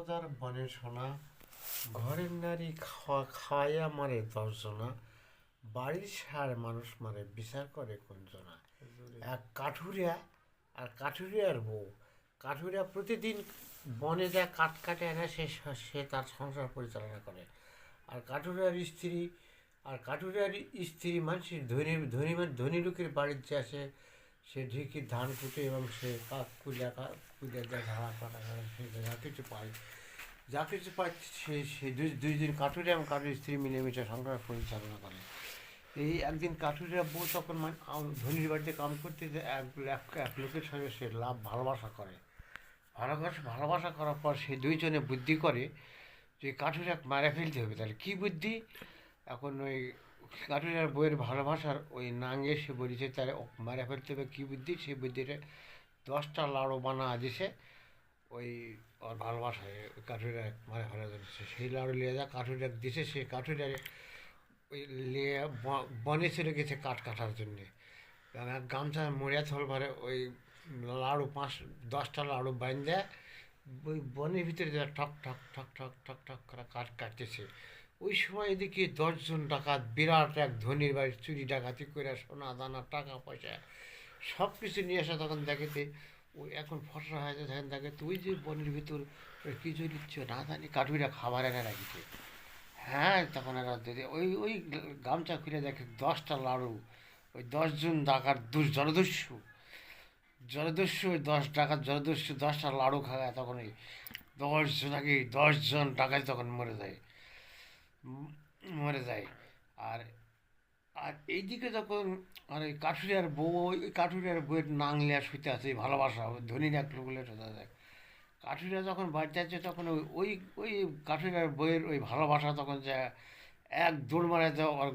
মজার বনের সোনা, ঘরের নারী খাওয়াইয়া মারে 10 জনা, বাড়ির সার মানুষ মারে বিচার করে কোনজনা। এক কাঠুরিয়া আর কাঠুরিয়ার বউ। কাঠুরিয়া প্রতিদিন বনে যা কাঠ কাটে এনে সে তার সংসার পরিচালনা করে। আর কাঠুরিয়ার স্ত্রী মানুষের ধনী লোকের বাড়ির যে আসে, সে ঢেঁকি ধান কুটে এবং সে কুলিয়া যা ঝাড়া কাটা করে, সে যা কিছু পায় সে দুই দিন কাঠুরিয়া এবং কাঠুরিয়ার স্ত্রী মিলেমিশে সংসার পরিচালনা করে। এই একদিন কাঠুরিয়া বউ তখন ধনির বাড়িতে কাম করতে যে এক লোকের সঙ্গে সে ভালোবাসা করে। ভালোবাসা করার পর সে দুইজনে বুদ্ধি করে যে কাঠুরিয়া মারা ফেলতে হবে। তাহলে কী বুদ্ধি? এখন ওই কাঠুরিয়ার বইয়ের ভালোবাসার ওই নাঙ্গে সে বলেছে তাহলে মারা ফেলতে হবে। কী বুদ্ধি? সেই বুদ্ধিটা 10টা লাড়ু বানা দিছে ওই ওর ভালোবাসায় কাঠুরিয়া মারা ফেলা যাচ্ছে। সেই লাড়ু নিয়ে যা কাঠুরিয়া দিছে, সে কাঠুরিয়া ওই নিয়ে বনে চলে গেছে কাঠ কাটার জন্যে। কারণ এক গামছা মরিয়া থল ভরে ওই লাড়ু 10টা লাড়ু বাইন্ধে ওই বনের ভিতরে যা ঠক ঠক ঠক ঠক ঠক ঠক করে কাঠ কাটতেছে। ওই সময় এদিকে 10জন ডাকাত বিরাট এক ধনির বাড়ির চুরি ডাকাতি করে সোনা দানা টাকা পয়সা সব কিছু নিয়ে আসে। তখন দেখেতে ওই এখন ফসা হয়েছে, তখন দেখে তুই যে বনের ভিতর কিছু দিচ্ছ না জানি কাঠুরিয়া খাবার এনে রাখিছে। হ্যাঁ, তখন এরা ওই ওই গামছা খুলে দেখে 10টা লাড়ু। ওই 10জন ডাকাত জলদস্যু ওই 10 ডাকাত জলদস্যু 10টা লাড়ু খায়। তখন ওই 10জন ডাকাত তখন মরে যায়। আর আর এইদিকে যখন আর ওই কাঠুরিয়ার বউয়ের নাংলিয়া শুতে আছে ভালোবাসা ধনী এক লোকগুলো শুতে যায়। কাঠুরিয়া যখন বাড়িতে আছে তখন ওই ওই কাঠুরিয়ার বইয়ের ওই ভালোবাসা তখন যে এক দৌড় মারে যে ওর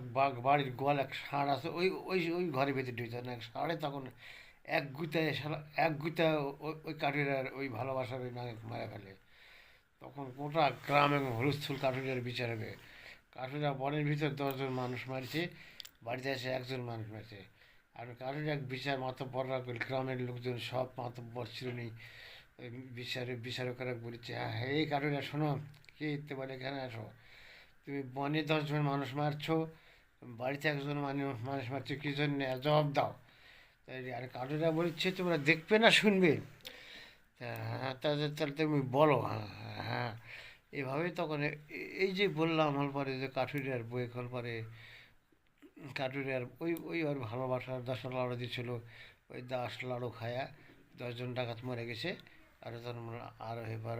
বাড়ির গোয়াল এক ষাঁড় আছে ওই ওই ওই ঘরের ভিতরে ঢুকছে না। এক ষাঁড়ে তখন এক গুতায় ওই কাঠুরিয়ার ওই ভালোবাসার ওই নাঙে মারা ফেলে। তখন গোটা গ্রাম এবং হুলস্থুল কাঠুরিয়ার বিচার হবে। কাঠুরিয়া বনের ভিতর 10জন মানুষ মারছে, বাড়িতে এসে একজন মানুষ মারছে। আর কাঠুরিয়া বিচার মাতব্বররা গ্রামের লোকজন সব মাতব্বর শ্রেণী বিচারকেরা বলেছে, হ্যাঁ এই কাঠুরিয়া শোনো, কে ইতে বলে এখানে আসো, তুমি বনে 10জন মানুষ মারছো, বাড়িতে একজন মানুষ মারছো, কী জন্য জবাব দাও। তাই আর কাঠুরিয়া বলছে তোমরা দেখবে না শুনবে? হ্যাঁ তাহলে তুমি বলো। হ্যাঁ হ্যাঁ, এভাবেই তখন এই যে বললাম হল পরে যে কাঠুরিয়ার বই হল পরে কাঠুরিয়ার ওই ওই ওর ভালোবাসার 10টা লাড়ু দিয়েছিল। ওই 10 লাড়ু খায়া 10জন ডাকাত মরে গেছে। আর তখন আর এবার